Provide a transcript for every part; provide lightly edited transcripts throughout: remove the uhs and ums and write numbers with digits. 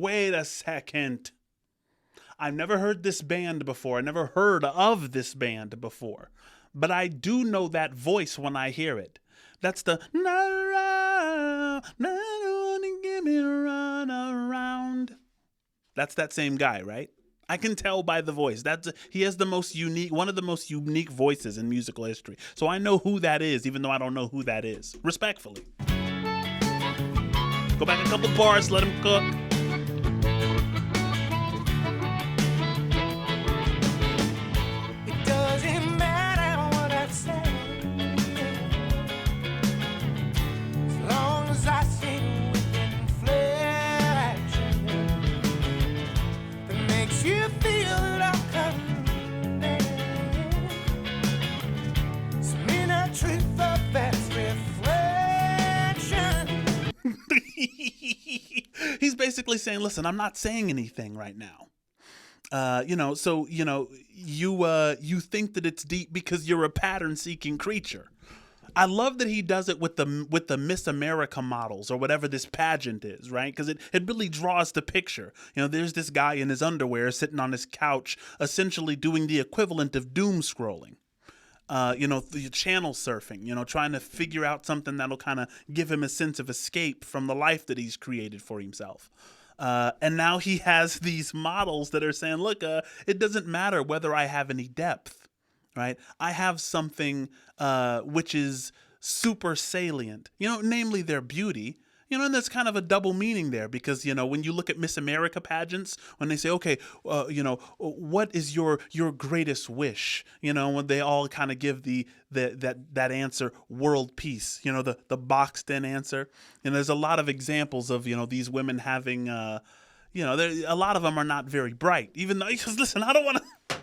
wait a second. I've never heard this band before. I never heard of this band before. But I do know that voice when I hear it. That's the give me a run around. That's that same guy, right? I can tell by the voice. He has one of the most unique voices in musical history. So I know who that is, even though I don't know who that is. Respectfully. Go back a couple bars, let him cook. It doesn't matter what I say, as long as I sing with inflection that makes you feel like I'm there. Some inner truth of that's reflection. He's basically saying, listen, I'm not saying anything right now. You think that it's deep because you're a pattern-seeking creature. I love that he does it with the Miss America models or whatever this pageant is, right? Because it really draws the picture. There's this guy in his underwear sitting on his couch, essentially doing the equivalent of doom scrolling. The channel surfing, trying to figure out something that'll kind of give him a sense of escape from the life that he's created for himself. And now he has these models that are saying, look, it doesn't matter whether I have any depth, right? I have something which is super salient, namely their beauty. And there's kind of a double meaning there because, when you look at Miss America pageants, when they say, okay, what is your greatest wish? When they all kind of give that answer, world peace, the boxed in answer. And there's a lot of examples of, these women having, a lot of them are not very bright, even though, because listen, I don't want to,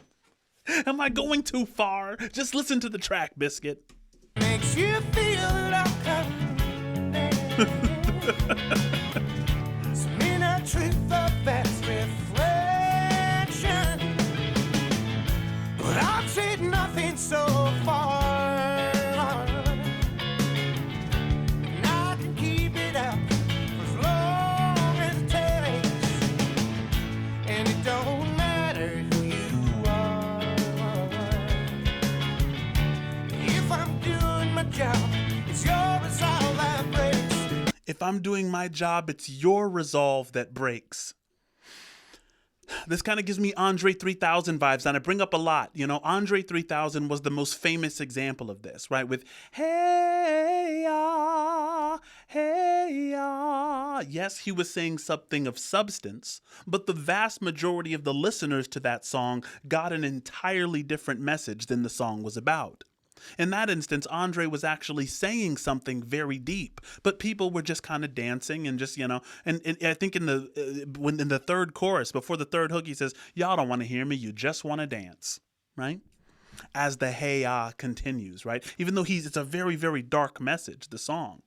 am I going too far? Just listen to the track, Biscuit. Makes you feel like I'm there. Some inner truth of that's reflection, but I've said nothing so far, and I can keep it up for as long as it takes, and it don't matter who you are. If I'm doing my job, it's your resolve that breaks. If I'm doing my job, it's your resolve that breaks. This kind of gives me Andre 3000 vibes, and I bring up a lot. Andre 3000 was the most famous example of this, right? With, hey, ah, hey, ah. Yes, he was saying something of substance, but the vast majority of the listeners to that song got an entirely different message than the song was about. In that instance, Andre was actually saying something very deep, but people were just kind of dancing and just, and I think in the third chorus, before the third hook, he says, y'all don't want to hear me, you just want to dance, right? As the hey ah continues, right? Even though it's a very, very dark message, the song.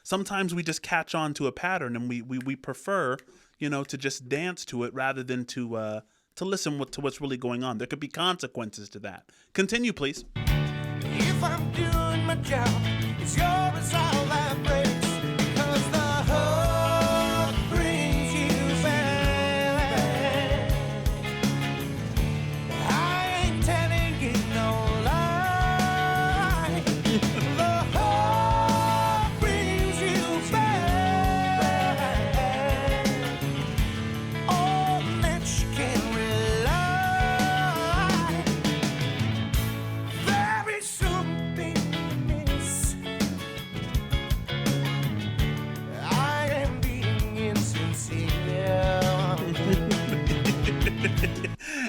Sometimes we just catch on to a pattern and we prefer, to just dance to it rather than to listen to what's really going on. There could be consequences to that. Continue, please. If I'm doing my job, it's your resolve that breaks, because the hook brings you back. I ain't telling you no lie. The hook brings you back. On that you can rely. Very something amiss. I am being insincere.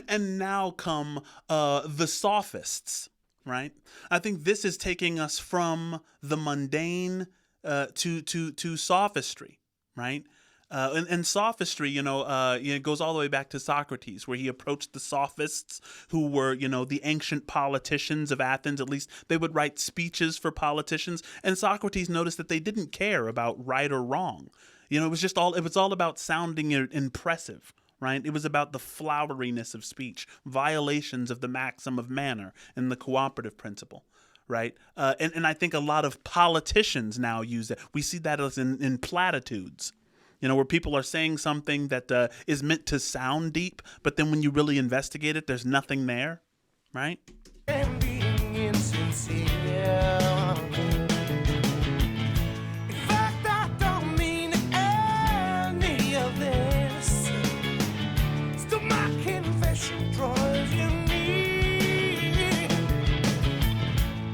And now come the sophists, right? I think this is taking us from the mundane to sophistry, right? And sophistry, it goes all the way back to Socrates, where he approached the sophists, who were, the ancient politicians of Athens. At least they would write speeches for politicians. And Socrates noticed that they didn't care about right or wrong. It was all about sounding impressive. Right? It was about the floweriness of speech, violations of the maxim of manner and the cooperative principle, right? And I think a lot of politicians now use that. We see that as in platitudes, You know, where people are saying something that is meant to sound deep, but then when you really investigate it, there's nothing there, right? And being insincere. In fact, I don't mean any of this. Still, my confession draws you near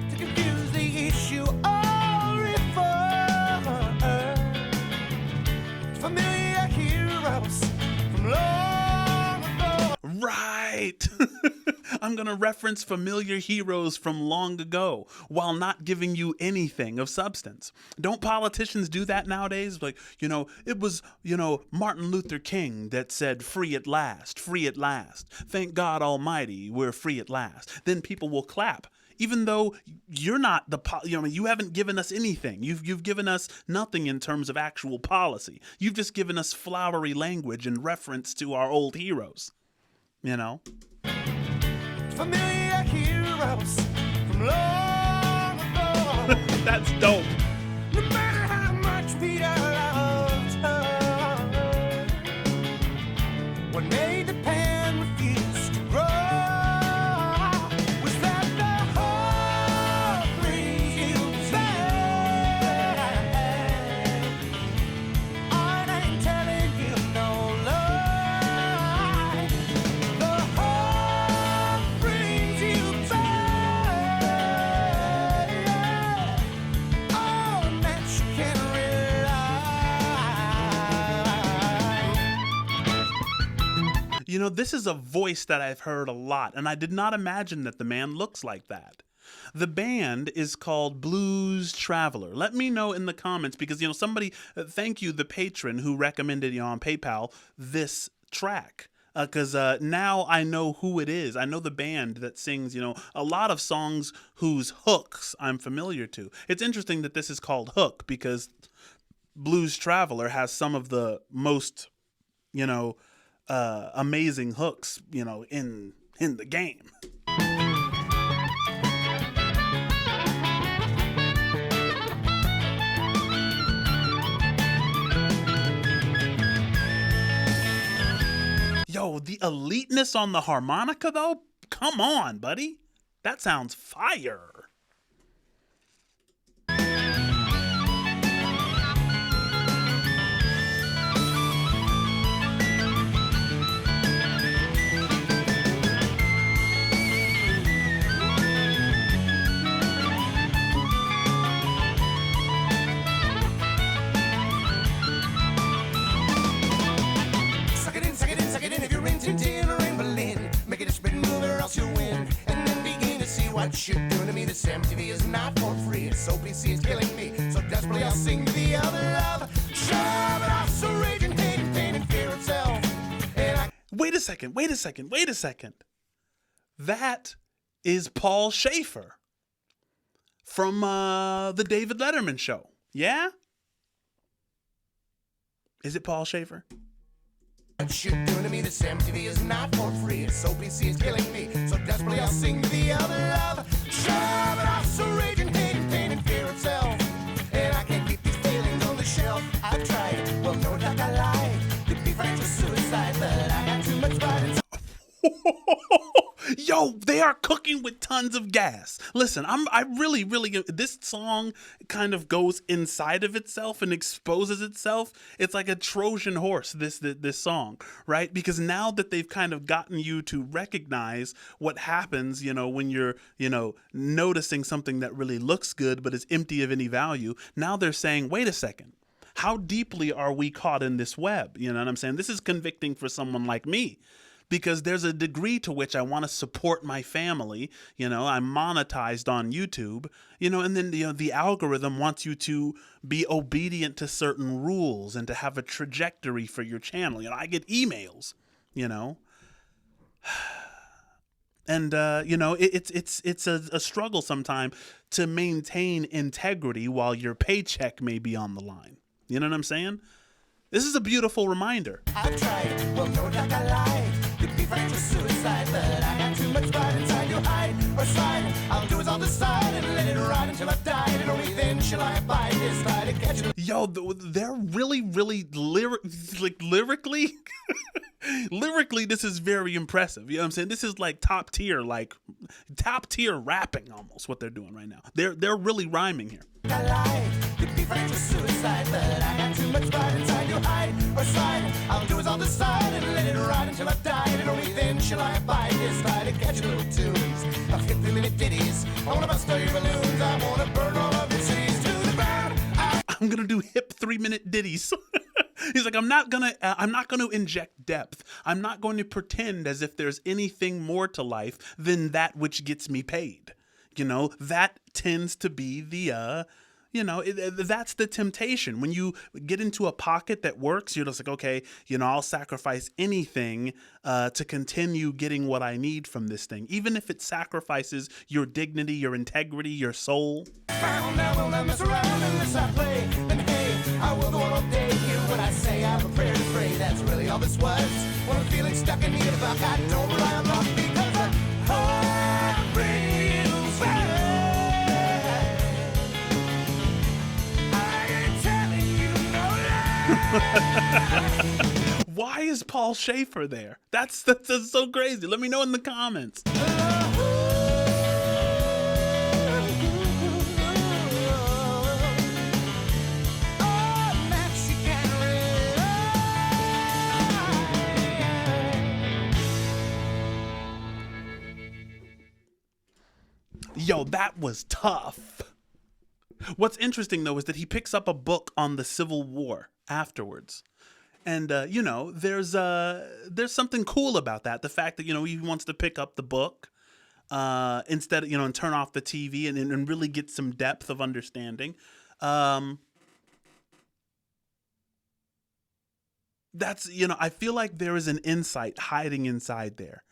to confuse the issue or refer to familiar heroes from long ago. Right. I'm going to reference familiar heroes from long ago while not giving you anything of substance. Don't politicians do that nowadays? Like, it was, Martin Luther King that said, free at last, free at last. Thank God Almighty, we're free at last. Then people will clap. Even though you're not you haven't given us anything. You've given us nothing in terms of actual policy. You've just given us flowery language in reference to our old heroes. Familiar heroes from long ago. That's dope. No matter how much Peter loved her, what made the pan refuse to grow was that the heart brings you back. I ain't telling you no lie. The heart brings you back. On that you can rely. This is a voice that I've heard a lot, and I did not imagine that the man looks like that. The band is called Blues Traveler. Let me know in the comments because, somebody, thank you, the patron who recommended, on PayPal, this track. Because now I know who it is. I know the band that sings, a lot of songs whose hooks I'm familiar to. It's interesting that this is called Hook because Blues Traveler has some of the most, amazing hooks, in the game. Yo, the eliteness on the harmonica, though? Come on, buddy. That sounds fire. Suck it in if you're in Tintin or in Berlin. Make it a spin move or else you'll win. And then begin to see what you're doing to me. This MTV is not for free. It's OPC is killing me. So desperately I'll sing to the other love. Sure, but I'm so raging, hating, pain, and fear itself. And Wait a second. That is Paul Schaefer from the David Letterman show. Yeah? Is it Paul Schaefer? what you're doing to me. This MTV is not for free. It's OPC is killing me. So desperately I'll sing to the other love. Sure, but I'm so raging, hating, pain, and fear itself. And I can't keep these feelings on the shelf. I've tried, well, no doubt I lied. Could be financial suicide, but I got too much pride inside. Yo, they are cooking with tons of gas. Listen, I really, this song kind of goes inside of itself and exposes itself. It's like a Trojan horse, this song, right? Because now that they've kind of gotten you to recognize what happens, when you're, noticing something that really looks good but is empty of any value, now they're saying, wait a second. How deeply are we caught in this web? You know what I'm saying? This is convicting for someone like me. Because there's a degree to which I want to support my family. I'm monetized on YouTube, and then, the algorithm wants you to be obedient to certain rules and to have a trajectory for your channel. I get emails, and, it's a struggle sometimes to maintain integrity while your paycheck may be on the line. You know what I'm saying? This is a beautiful reminder. I've tried, well, no doubt I lied. Could be financial suicide, but I got too much pride inside to hide or slide. I'll do as I'll decide and let it ride until I die. And only then shall I abide this tide to catch it. Yo, they're really lyrically. Lyrically, this is very impressive. You know what I'm saying? This is like top tier rapping almost what they're doing right now. They're really rhyming here. I lie. Could be financial suicide, but I got too much pride inside to hide or slide. I'll do as I'll decide and let it ride until I die. And only then shall I abide this tide to catch little tunes of 50-minute ditties. I wanna bust all your balloons. I wanna burn all of your cities to the ground. I'm gonna do hip 3-minute ditties. He's like, I'm not gonna inject depth. I'm not going to pretend as if there's anything more to life than that which gets me paid. You know, that tends to be the, that's the temptation. When you get into a pocket that works, you're just like, okay, I'll sacrifice anything to continue getting what I need from this thing, even if it sacrifices your dignity, your integrity, your soul. I'll never mess around unless I play. Then hey, I will go on all day. Hear what I say, I'm prepared to pray. That's really all this was. When I'm feeling stuck in need of luck, I don't rely on luck because I'm hungry inside. I ain't telling you no lie. Why is Paul Schaefer there? That's so crazy. Let me know in the comments. Yo, that was tough. What's interesting, though, is that he picks up a book on the Civil War afterwards. And, there's something cool about that. The fact that, he wants to pick up the book instead, and turn off the TV and really get some depth of understanding. That's, I feel like there is an insight hiding inside there.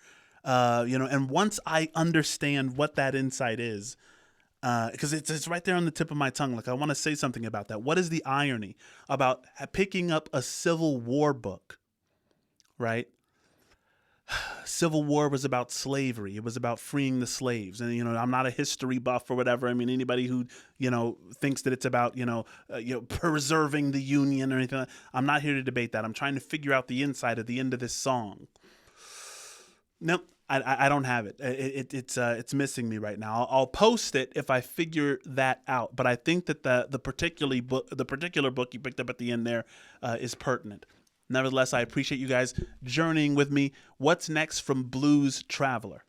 And once I understand what that insight is, because it's right there on the tip of my tongue, like I want to say something about that. What is the irony about picking up a Civil War book, right? Civil War was about slavery. It was about freeing the slaves. And, I'm not a history buff or whatever. I mean, anybody who, thinks that it's about, preserving the Union or anything, I'm not here to debate that. I'm trying to figure out the inside at the end of this song. Nope, I don't have it. It's missing me right now. I'll post it if I figure that out. But I think that the particular book you picked up at the end there is pertinent. Nevertheless, I appreciate you guys journeying with me. What's next from Blues Traveler?